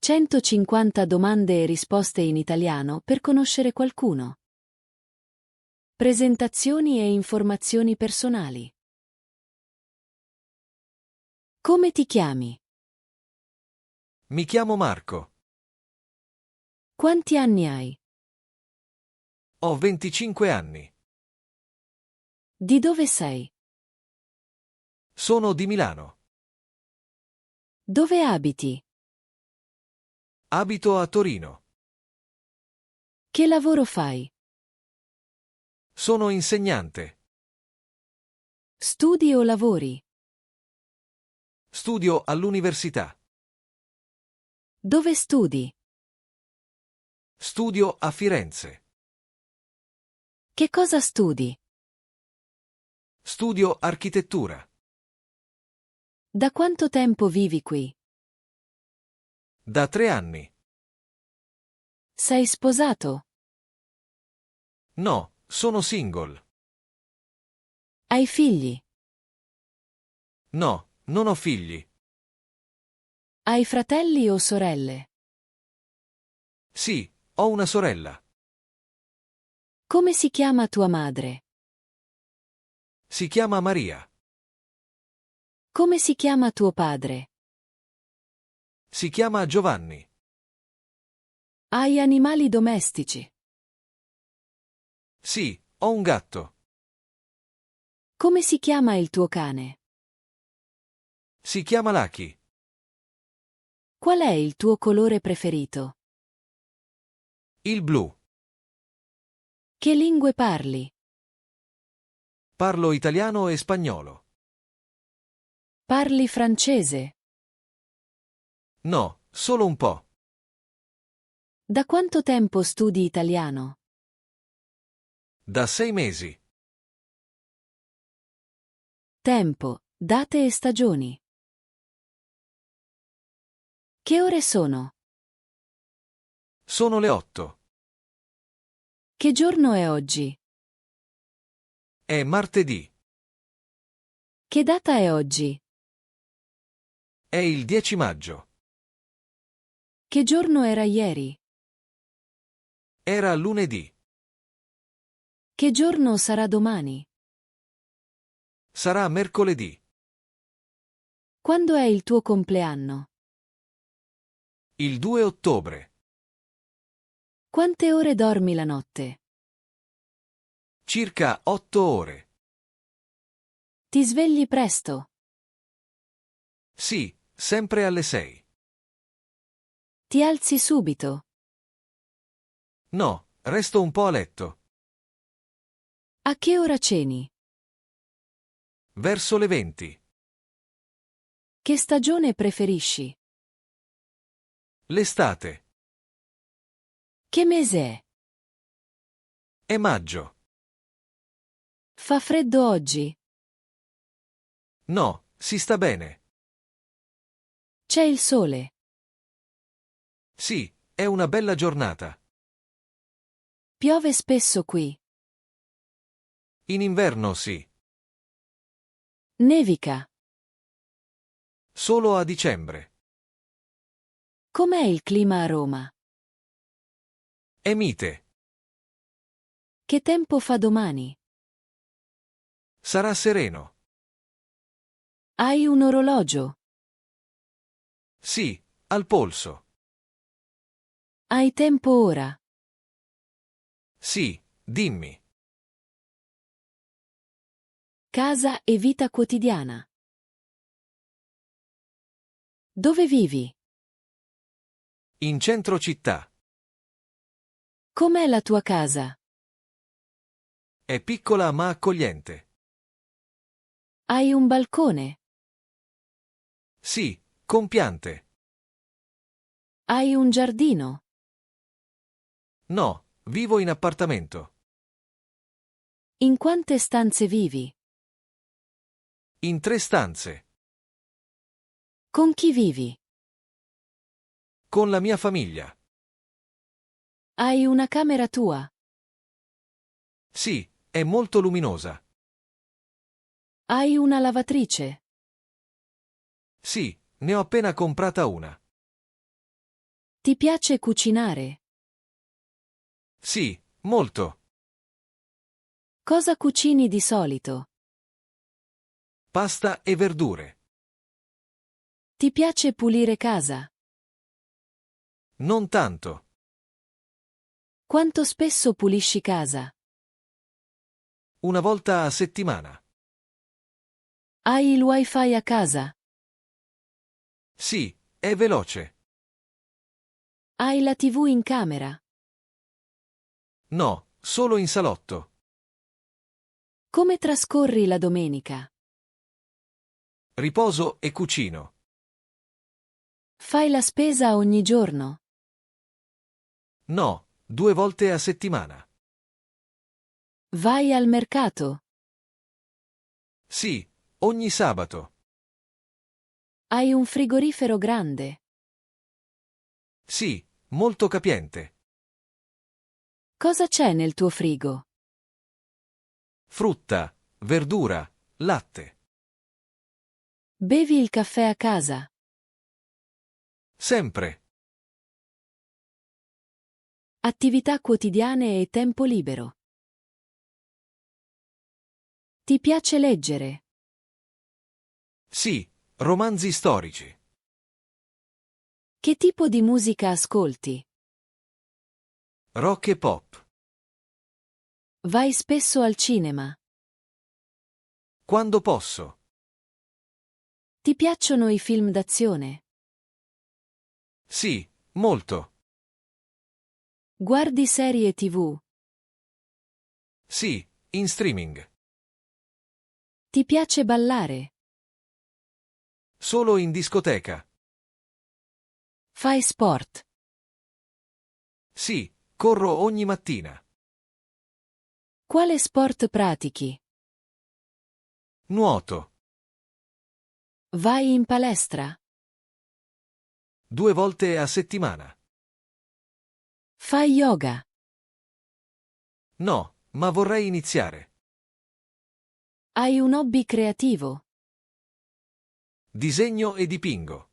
150 domande e risposte in italiano per conoscere qualcuno. Presentazioni e informazioni personali. Come ti chiami? Mi chiamo Marco. Quanti anni hai? Ho 25 anni. Di dove sei? Sono di Milano. Dove abiti? Abito a Torino. Che lavoro fai? Sono insegnante. Studi o lavori? Studio all'università. Dove studi? Studio a Firenze. Che cosa studi? Studio architettura. Da quanto tempo vivi qui? Da 3 anni. Sei sposato? No, sono single. Hai figli? No, non ho figli. Hai fratelli o sorelle? Sì, ho una sorella. Come si chiama tua madre? Si chiama Maria. Come si chiama tuo padre? Si chiama Giovanni. Hai animali domestici? Sì, ho un gatto. Come si chiama il tuo cane? Si chiama Lucky. Qual è il tuo colore preferito? Il blu. Che lingue parli? Parlo italiano e spagnolo. Parli francese? No, solo un po'. Da quanto tempo studi italiano? Da 6 mesi. Tempo, date e stagioni. Che ore sono? Sono le 8. Che giorno è oggi? È martedì. Che data è oggi? È il 10 maggio. Che giorno era ieri? Era lunedì. Che giorno sarà domani? Sarà mercoledì. Quando è il tuo compleanno? Il 2 ottobre. Quante ore dormi la notte? Circa 8 ore. Ti svegli presto? Sì, sempre alle 6. Ti alzi subito? No, resto un po' a letto. A che ora ceni? Verso le 20. Che stagione preferisci? L'estate. Che mese è? È maggio. Fa freddo oggi? No, si sta bene. C'è il sole? Sì, è una bella giornata. Piove spesso qui? In inverno sì. Nevica? Solo a dicembre. Com'è il clima a Roma? È mite. Che tempo fa domani? Sarà sereno. Hai un orologio? Sì, al polso. Hai tempo ora? Sì, dimmi. Casa e vita quotidiana. Dove vivi? In centro città. Com'è la tua casa? È piccola ma accogliente. Hai un balcone? Sì, con piante. Hai un giardino? No, vivo in appartamento. In quante stanze vivi? In 3 stanze. Con chi vivi? Con la mia famiglia. Hai una camera tua? Sì, è molto luminosa. Hai una lavatrice? Sì, ne ho appena comprata una. Ti piace cucinare? Sì, molto. Cosa cucini di solito? Pasta e verdure. Ti piace pulire casa? Non tanto. Quanto spesso pulisci casa? Una volta a settimana. Hai il wifi a casa? Sì, è veloce. Hai la TV in camera? No, solo in salotto. Come trascorri la domenica? Riposo e cucino. Fai la spesa ogni giorno? No, 2 volte a settimana. Vai al mercato? Sì, ogni sabato. Hai un frigorifero grande? Sì, molto capiente. Cosa c'è nel tuo frigo? Frutta, verdura, latte. Bevi il caffè a casa? Sempre. Attività quotidiane e tempo libero. Ti piace leggere? Sì, romanzi storici. Che tipo di musica ascolti? Rock e pop. Vai spesso al cinema? Quando posso. Ti piacciono i film d'azione? Sì, molto. Guardi serie TV? Sì, in streaming. Ti piace ballare? Solo in discoteca. Fai sport? Sì, corro ogni mattina. Quale sport pratichi? Nuoto. Vai in palestra? 2 volte a settimana. Fai yoga? No, ma vorrei iniziare. Hai un hobby creativo? Disegno e dipingo.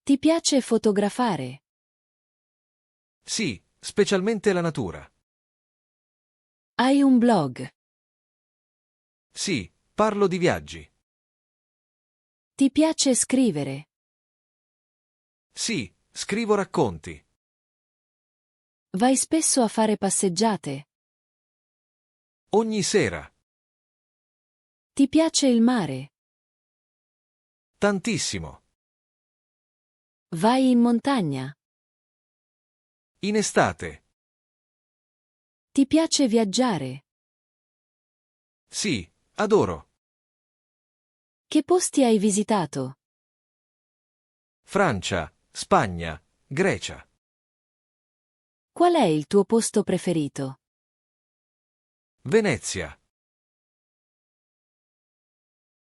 Ti piace fotografare? Sì, specialmente la natura. Hai un blog? Sì, parlo di viaggi. Ti piace scrivere? Sì, scrivo racconti. Vai spesso a fare passeggiate? Ogni sera. Ti piace il mare? Tantissimo. Vai in montagna? In estate. Ti piace viaggiare? Sì, adoro. Che posti hai visitato? Francia, Spagna, Grecia. Qual è il tuo posto preferito? Venezia.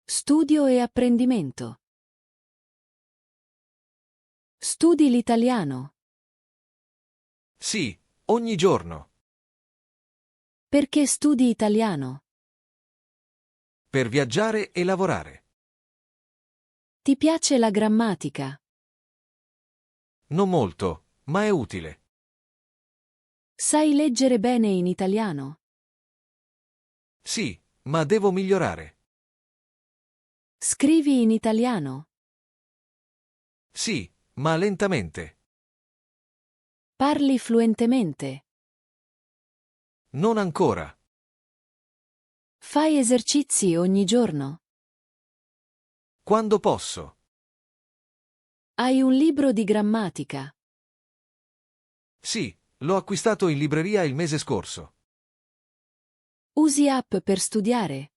Studio e apprendimento. Studi l'italiano. Sì, ogni giorno. Perché studi italiano? Per viaggiare e lavorare. Ti piace la grammatica? Non molto, ma è utile. Sai leggere bene in italiano? Sì, ma devo migliorare. Scrivi in italiano? Sì, ma lentamente. Parli fluentemente? Non ancora. Fai esercizi ogni giorno? Quando posso. Hai un libro di grammatica? Sì, l'ho acquistato in libreria il mese scorso. Usi app per studiare?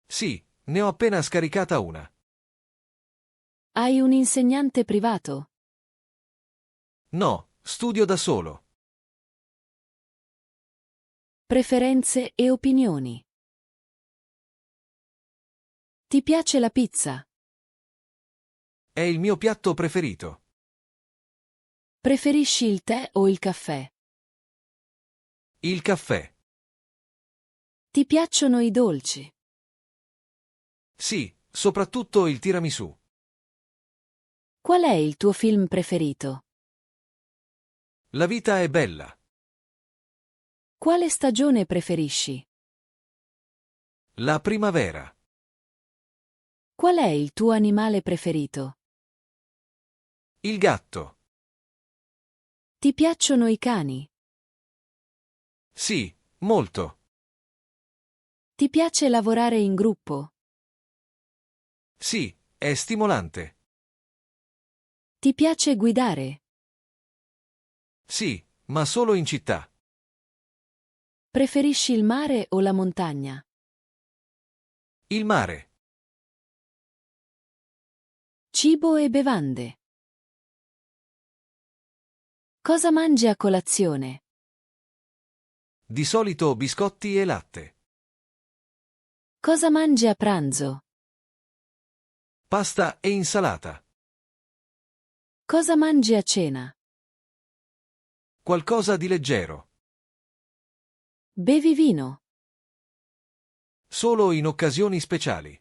Sì, ne ho appena scaricata una. Hai un insegnante privato? No, studio da solo. Preferenze e opinioni. Ti piace la pizza? È il mio piatto preferito. Preferisci il tè o il caffè? Il caffè. Ti piacciono i dolci? Sì, soprattutto il tiramisù. Qual è il tuo film preferito? La vita è bella. Quale stagione preferisci? La primavera. Qual è il tuo animale preferito? Il gatto. Ti piacciono i cani? Sì, molto. Ti piace lavorare in gruppo? Sì, è stimolante. Ti piace guidare? Sì, ma solo in città. Preferisci il mare o la montagna? Il mare. Cibo e bevande. Cosa mangi a colazione? Di solito biscotti e latte. Cosa mangi a pranzo? Pasta e insalata. Cosa mangi a cena? Qualcosa di leggero. Bevi vino? Solo in occasioni speciali.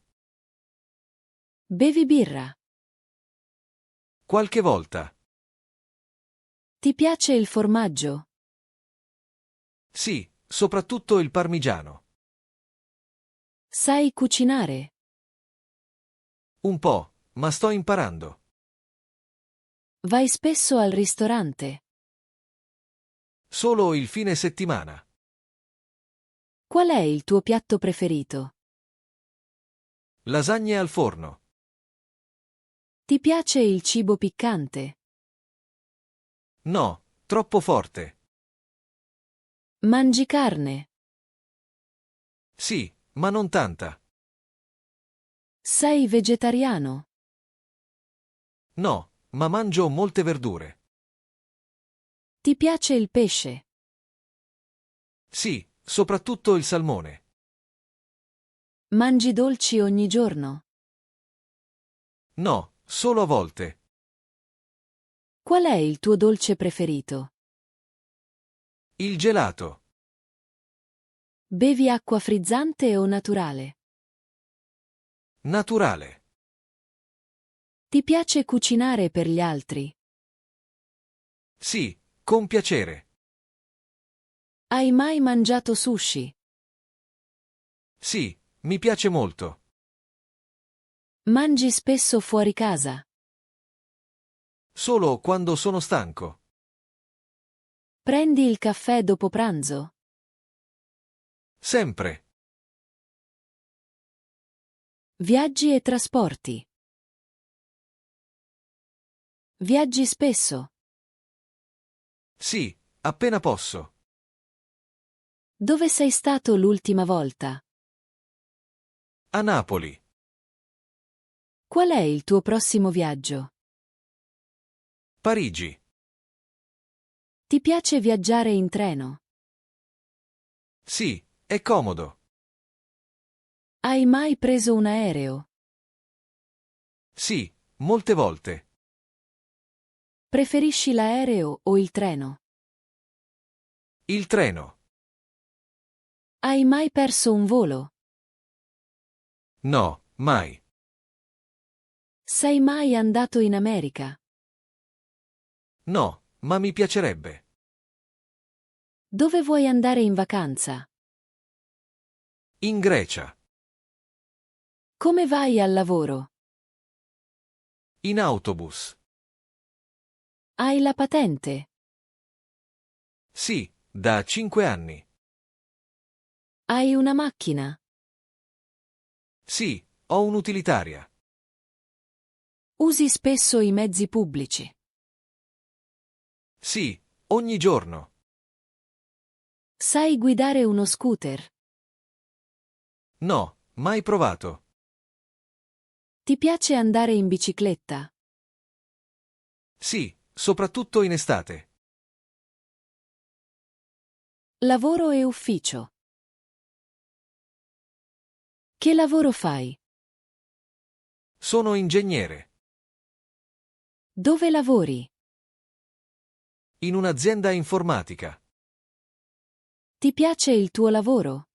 Bevi birra? Qualche volta. Ti piace il formaggio? Sì, soprattutto il parmigiano. Sai cucinare? Un po', ma sto imparando. Vai spesso al ristorante? Solo il fine settimana. Qual è il tuo piatto preferito? Lasagne al forno. Ti piace il cibo piccante? No, troppo forte. Mangi carne? Sì, ma non tanta. Sei vegetariano? No, ma mangio molte verdure. Ti piace il pesce? Sì, soprattutto il salmone. Mangi dolci ogni giorno? No, solo a volte. Qual è il tuo dolce preferito? Il gelato. Bevi acqua frizzante o naturale? Naturale. Ti piace cucinare per gli altri? Sì, con piacere. Hai mai mangiato sushi? Sì, mi piace molto. Mangi spesso fuori casa? Solo quando sono stanco. Prendi il caffè dopo pranzo? Sempre. Viaggi e trasporti. Viaggi spesso? Sì, appena posso. Dove sei stato l'ultima volta? A Napoli. Qual è il tuo prossimo viaggio? Parigi. Ti piace viaggiare in treno? Sì, è comodo. Hai mai preso un aereo? Sì, molte volte. Preferisci l'aereo o il treno? Il treno. Hai mai perso un volo? No, mai. Sei mai andato in America? No, ma mi piacerebbe. Dove vuoi andare in vacanza? In Grecia. Come vai al lavoro? In autobus. Hai la patente? Sì, da 5 anni. Hai una macchina? Sì, ho un'utilitaria. Usi spesso i mezzi pubblici? Sì, ogni giorno. Sai guidare uno scooter? No, mai provato. Ti piace andare in bicicletta? Sì, soprattutto in estate. Lavoro e ufficio. Che lavoro fai? Sono ingegnere. Dove lavori? In un'azienda informatica. Ti piace il tuo lavoro?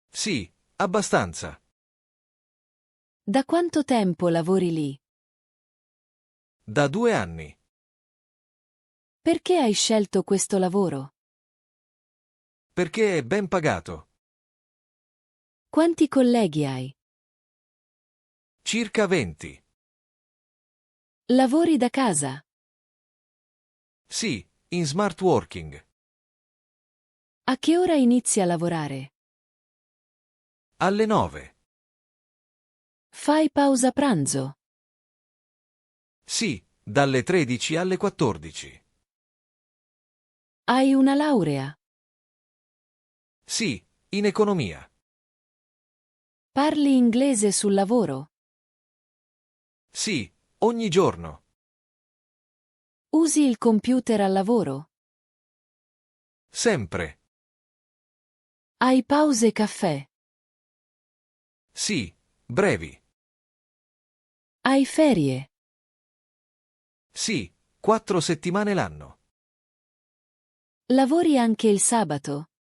Sì, abbastanza. Da quanto tempo lavori lì? Da 2 anni. Perché hai scelto questo lavoro? Perché è ben pagato. Quanti colleghi hai? Circa 20. Lavori da casa? Sì, in smart working. A che ora inizi a lavorare? Alle 9. Fai pausa pranzo? Sì, dalle 13 alle 14. Hai una laurea? Sì, in economia. Parli inglese sul lavoro? Sì, ogni giorno. Usi il computer al lavoro? Sempre. Hai pause caffè? Sì, brevi. Hai ferie? Sì, 4 settimane l'anno. Lavori anche il sabato?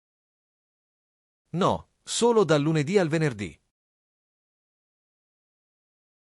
No, solo dal lunedì al venerdì.